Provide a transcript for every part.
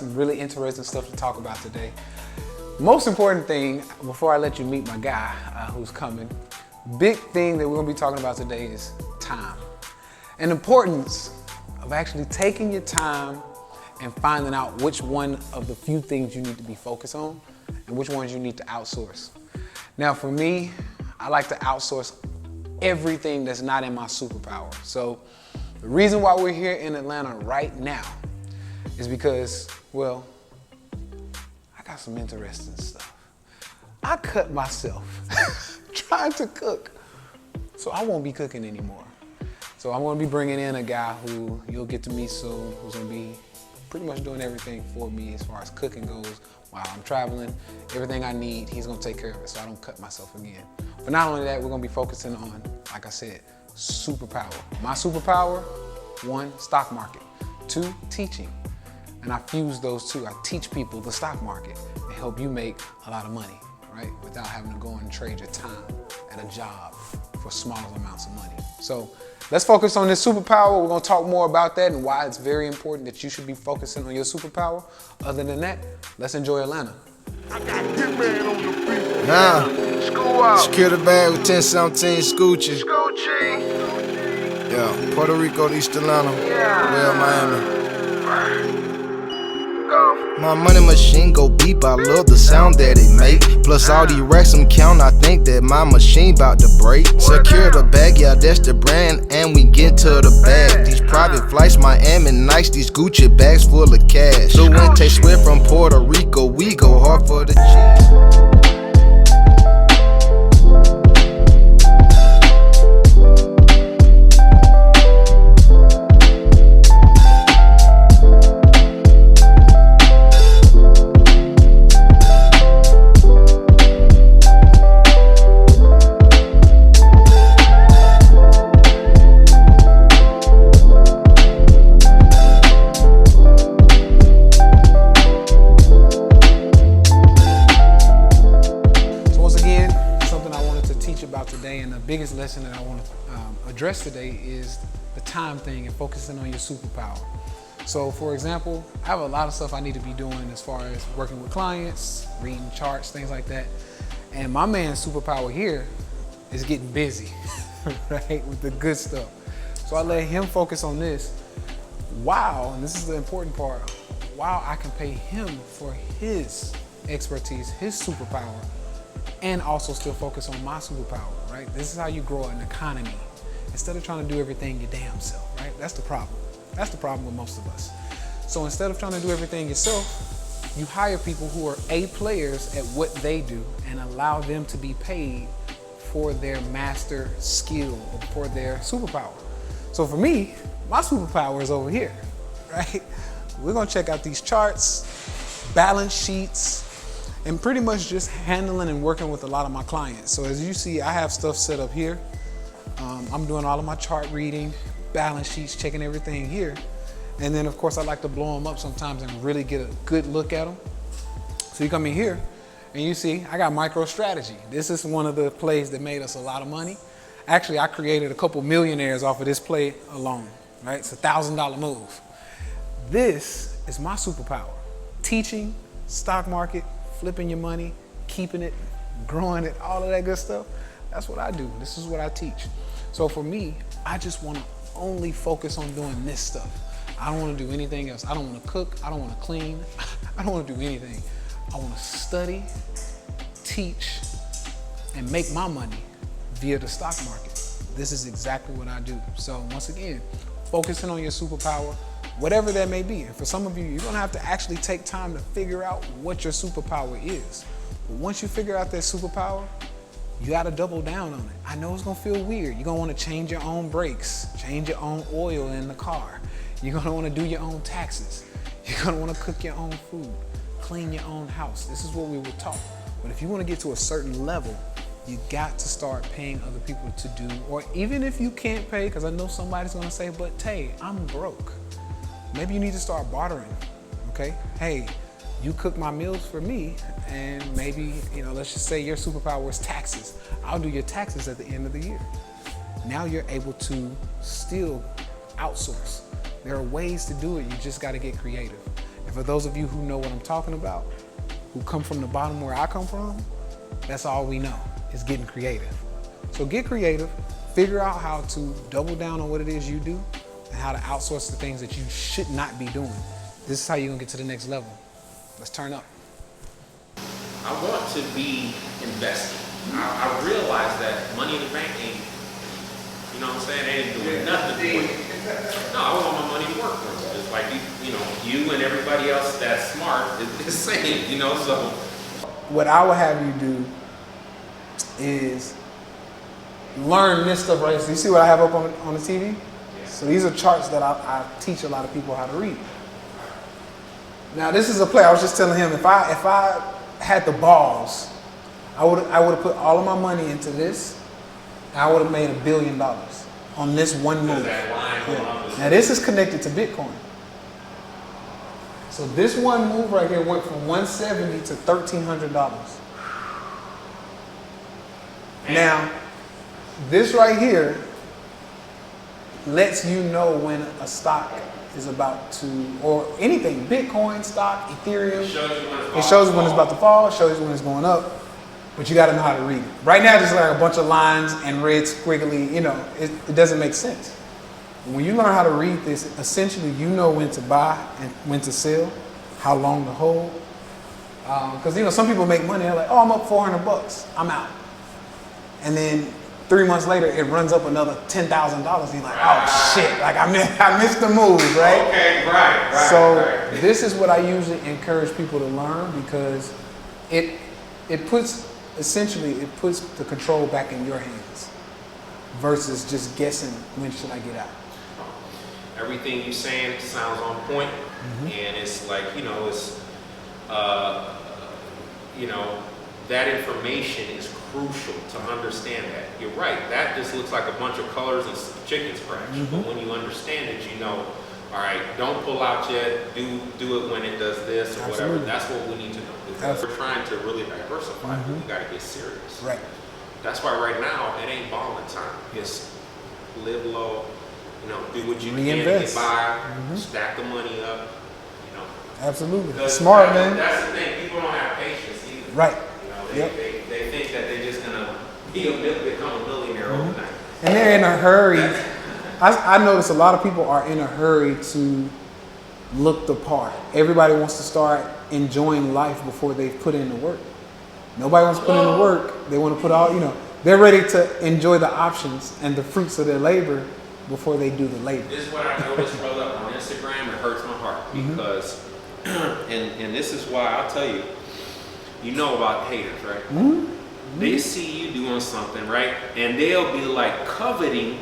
some really interesting stuff to talk about today. Most important thing, before I let you meet my guy who's coming, big thing that we're gonna be talking about today is time. And the importance of actually taking your time and finding out which one of the few things you need to be focused on and which ones you need to outsource. Now for me, I like to outsource everything that's not in my superpower. So the reason why we're here in Atlanta right now is because, well, I got some interesting stuff. I cut myself trying to cook, so I won't be cooking anymore. So I'm gonna be bringing in a guy who you'll get to meet soon, who's gonna be pretty much doing everything for me as far as cooking goes while I'm traveling. Everything I need, he's gonna take care of it so I don't cut myself again. But not only that, we're gonna be focusing on, like I said, superpower. My superpower, 1, stock market. 2, teaching. And I fuse those two. I teach people the stock market and help you make a lot of money, right? Without having to go and trade your time at a job for smaller amounts of money. So let's focus on this superpower. We're gonna talk more about that and why it's very important that you should be focusing on your superpower. Other than that, let's enjoy Atlanta. I got Hitman on the beat. Nah. School out. Secure the bag with 1017 Scoochie. Scoochie. Yeah, Puerto Rico, East Atlanta. Yeah. Well, Miami. Go. My money machine go beep, I love the sound that it make. Plus all the racks I'm count, I think that my machine bout to break. Secure the bag, yeah, that's the brand, and we get to the bag. These private flights, Miami nice, these Gucci bags full of cash. So when take Swift from Puerto Rico, we go hard for the cheese. Biggest lesson that I want to address today is the time thing and focusing on your superpower. So for example, I have a lot of stuff I need to be doing as far as working with clients, reading charts, things like that. And my man's superpower here is getting busy, right, with the good stuff. So I let him focus on this. Wow, and this is the important part, wow, I can pay him for his expertise, his superpower, and also still focus on my superpower, right? This is how you grow an economy. Instead of trying to do everything your damn self, right? That's the problem. That's the problem with most of us. So instead of trying to do everything yourself, you hire people who are A players at what they do and allow them to be paid for their master skill or for their superpower. So for me, my superpower is over here, right? We're gonna check out these charts, balance sheets, and pretty much just handling and working with a lot of my clients. So as you see, I have stuff set up here. I'm doing all of my chart reading, balance sheets, checking everything here. And then of course I like to blow them up sometimes and really get a good look at them. So you come in here and you see, I got MicroStrategy. This is one of the plays that made us a lot of money. Actually, I created a couple millionaires off of this play alone, right? It's a $1,000 move. This is my superpower. Teaching, stock market, flipping your money, keeping it, growing it, all of that good stuff. That's what I do. This is what I teach. So for me, I just want to only focus on doing this stuff. I don't want to do anything else. I don't want to cook. I don't want to clean. I don't want to do anything. I want to study, teach, and make my money via the stock market. This is exactly what I do. So once again, focusing on your superpower, whatever that may be. And for some of you, you're gonna have to actually take time to figure out what your superpower is. But once you figure out that superpower, you gotta double down on it. I know it's gonna feel weird. You're gonna wanna change your own brakes, change your own oil in the car. You're gonna wanna do your own taxes. You're gonna wanna cook your own food, clean your own house. This is what we were taught. But if you wanna get to a certain level, you got to start paying other people to do, or even if you can't pay, because I know somebody's gonna say, but Tay, I'm broke. Maybe you need to start bartering, okay? Hey, you cook my meals for me, and maybe, let's just say your superpower is taxes. I'll do your taxes at the end of the year. Now you're able to still outsource. There are ways to do it, you just gotta get creative. And for those of you who know what I'm talking about, who come from the bottom where I come from, that's all we know, is getting creative. So get creative, figure out how to double down on what it is you do and how to outsource the things that you should not be doing. This is how you're gonna get to the next level. Let's turn up. I want to be investing. I realize that money in the bank ain't, you know what I'm saying, ain't doing nothing for you. No, I want my money to work for me. It's like you and everybody else that's smart is the same, you know, so. What I would have you do is learn this stuff right here. So you see what I have up on the TV? Yeah. So these are charts that I teach a lot of people how to read. Now this is a play. I was just telling him if I had the balls, I would have put all of my money into this, and I would have made $1 billion on this one move. Yeah. Now this is connected to Bitcoin. So this one move right here went from $170 to $1,300. Now, this right here lets you know when a stock is about to, or anything, Bitcoin, stock, Ethereum. It shows you when it's about to fall, it shows you when it's going up, but you gotta know how to read it. Right now, just like a bunch of lines and red squiggly, it doesn't make sense. When you learn how to read this, essentially you know when to buy and when to sell, how long to hold. Because some people make money, they're like, oh, I'm up $400, I'm out. And then 3 months later, it runs up another $10,000. You're like, oh shit, like I missed the move, right? Okay, right. So this is what I usually encourage people to learn because it puts the control back in your hands versus just guessing when should I get out. Everything you're saying sounds on point, and it's like, that information is crucial to understand that. You're right, that just looks like a bunch of colors and chicken scratch, but when you understand it, all right, don't pull out yet, do it when it does this or whatever. That's what we need to know, because we're trying to really diversify, we gotta get serious. Right. That's why right now, it ain't balling time. It's live low, do what you can, get by, stack the money up, Absolutely. Smart, man. That's the thing, people don't have patience either. Right. They think that they're just gonna become a millionaire overnight. And they're in a hurry. I notice a lot of people are in a hurry to look the part. Everybody wants to start enjoying life before they've put in the work. Nobody wants to put in the work. They want to put all, they're ready to enjoy the options and the fruits of their labor before they do the labor. This is what I noticed, brother, on Instagram. It hurts my heart because, and this is why I'll tell you, about haters, right? They see you doing something, right? And they'll be like coveting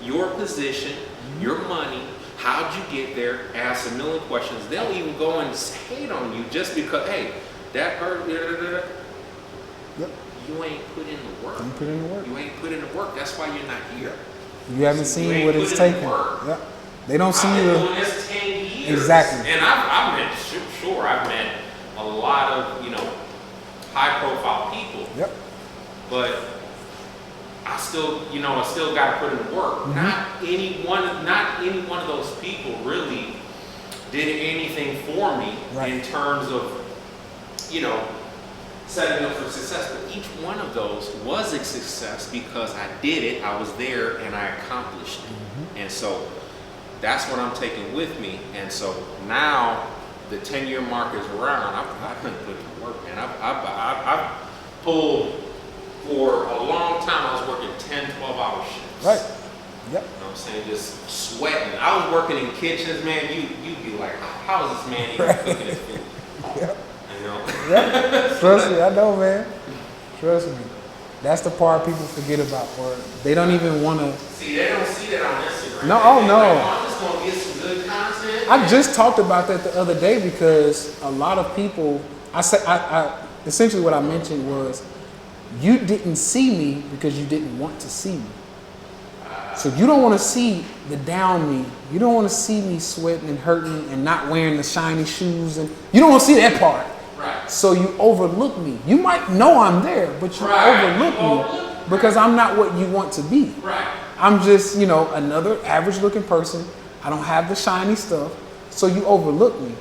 your position, your money, how'd you get there, ask a million questions. They'll even go and hate on you just because, hey, that hurt, Yep. You ain't put in the work. You put in the work. You ain't put in the work. That's why you're not here. You haven't seen what it's taken. Yep. They don't see you. I've been doing this 10 years. Exactly. And I've met, I've met a lot of, high profile people. Yep. But I still got to put in the work. Not any one of those people really did anything for me in terms of, setting up for success. But each one of those was a success because I did it, I was there, and I accomplished it. And so that's what I'm taking with me. And so now the 10-year mark is around. I've been putting in work, man. I've pulled for a long time. I was working 10, 12-hour shifts. Right. Yep. You know what I'm saying? Just sweating. I was working in kitchens, man. You'd be like, how is this man even cooking his food? Yep. Yeah. Trust me, I know, man. Trust me. That's the part people forget about, or they don't even want to. See, they don't see that on Instagram. No, oh no. Like, I'm just gonna get some good content. I just talked about that the other day because a lot of people. I essentially what I mentioned was, you didn't see me because you didn't want to see me. So you don't want to see the down me. You don't want to see me sweating and hurting and not wearing the shiny shoes, and you don't want to see that part. Right. So you overlook me. You might know I'm there, but you overlook me because I'm not what you want to be. Right. I'm just, another average looking person. I don't have the shiny stuff. So you overlook me.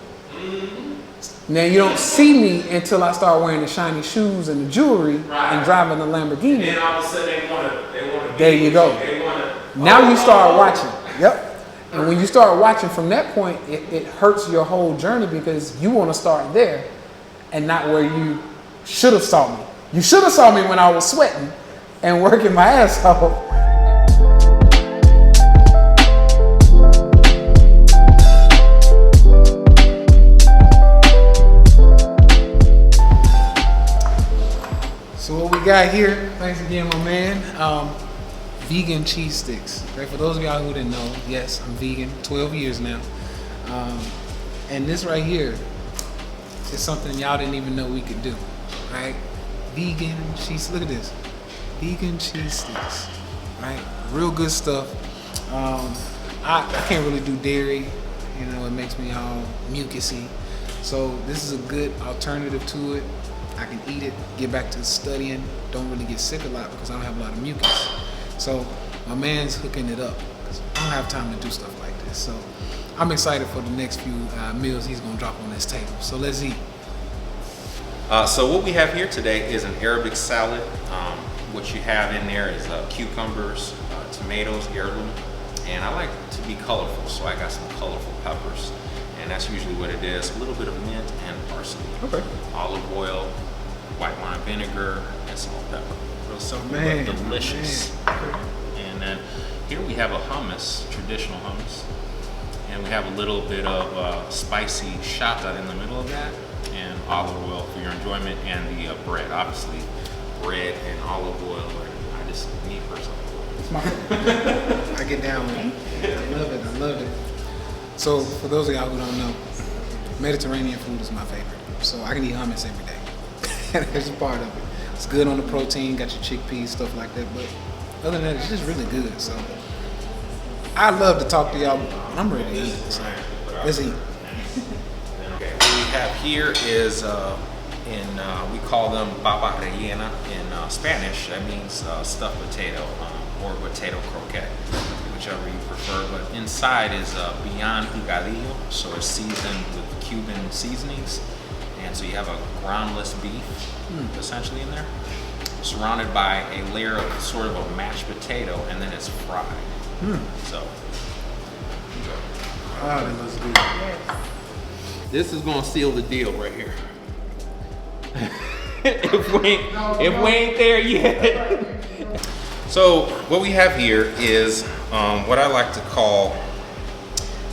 Now you don't see me until I start wearing the shiny shoes and the jewelry and driving the Lamborghini. And all of a sudden they wanna. There you go. Now you start watching. Yep. And when you start watching from that point, it hurts your whole journey because you want to start there and not where you should have saw me. You should have saw me when I was sweating and working my ass off. So what we got here, thanks again, my man, vegan cheese sticks. Okay, for those of y'all who didn't know, yes, I'm vegan, 12 years now. And this right here is something y'all didn't even know we could do, right? Vegan cheese, look at this. Vegan cheese sticks, right? Real good stuff. I can't really do dairy, you know, it makes me all mucusy. So this is a good alternative to it. I can eat it, get back to studying, don't really get sick a lot because I don't have a lot of mucus. So my man's hooking it up because I don't have time to do stuff like this. So I'm excited for the next few meals he's gonna drop on this table. So let's eat. So what we have here today is an Arabic salad. What you have in there is cucumbers, tomatoes, heirloom, and I like to be colorful, so I got some colorful peppers, and that's usually what it is. A little bit of mint and parsley. Okay. Olive oil, white wine vinegar, and salt, pepper. Real simple, but delicious. And then here we have a hummus, traditional hummus, and we have a little bit of spicy shata in the middle of that, and olive oil for your enjoyment, and the bread. Obviously, bread and olive oil are, I just need personally. I get down with it. I love it. I love it. So for those of y'all who don't know, Mediterranean food is my favorite. So I can eat hummus every day. That's a part of it. It's good on the protein, got your chickpeas, stuff like that. But other than that, it's just really good. So I love to talk to y'all. I'm ready to eat. So let's eat. Okay, what we have here is we call them papa rellena in Spanish. That means stuffed potato or potato croquette, whichever you prefer. But inside is beyond picadillo, so it's seasoned with Cuban seasonings. And so you have a groundless beef, essentially in there, surrounded by a layer of sort of a mashed potato, and then it's fried. So, that looks good. this is gonna seal the deal right here. if we ain't there yet. So what we have here is what I like to call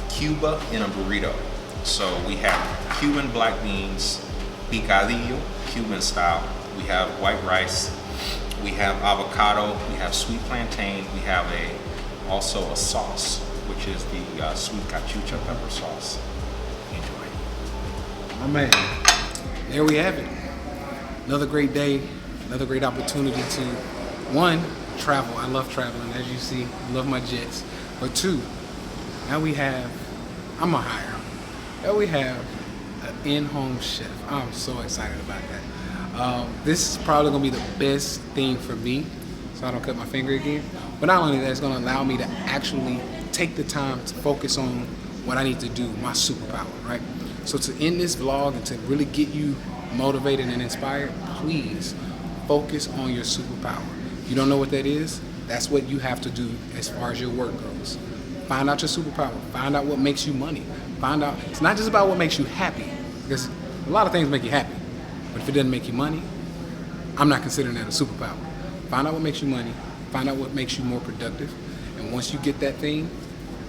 Cuba in a burrito. So we have Cuban black beans, picadillo, Cuban style. We have white rice. We have avocado. We have sweet plantain. We have also a sauce, which is the sweet cachucha pepper sauce. Enjoy. My man, there we have it. Another great day, another great opportunity to, one, travel. I love traveling, as you see. I love my jets. But two, now we have, I'm a hire. Now we have an in-home chef. I'm so excited about that. This is probably gonna be the best thing for me, so I don't cut my finger again. But not only that, it's gonna allow me to actually take the time to focus on what I need to do, my superpower, right? So to end this vlog and to really get you motivated and inspired, please focus on your superpower. If you don't know what that is, that's what you have to do as far as your work goes. Find out your superpower. Find out what makes you money. Find out, it's not just about what makes you happy, because a lot of things make you happy, but if it doesn't make you money, I'm not considering that a superpower. Find out what makes you money. Find out what makes you more productive. And once you get that thing,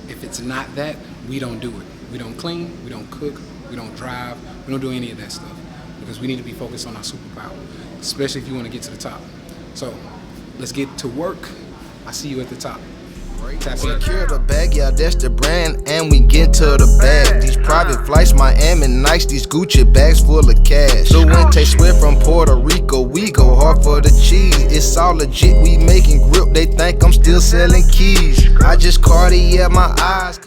if it's not that, we don't do it. We don't clean, we don't cook, we don't drive, we don't do any of that stuff, because we need to be focused on our superpower, especially if you want to get to the top. So let's get to work. I see you at the top. Secure the bag, yeah, that's the brand, and we get to the bag. These private flights, Miami nice, these Gucci bags full of cash. So when they sweat from Puerto Rico, we go hard for the cheese. It's all legit, we making grip, they think I'm still selling keys. I just Cartier my eyes.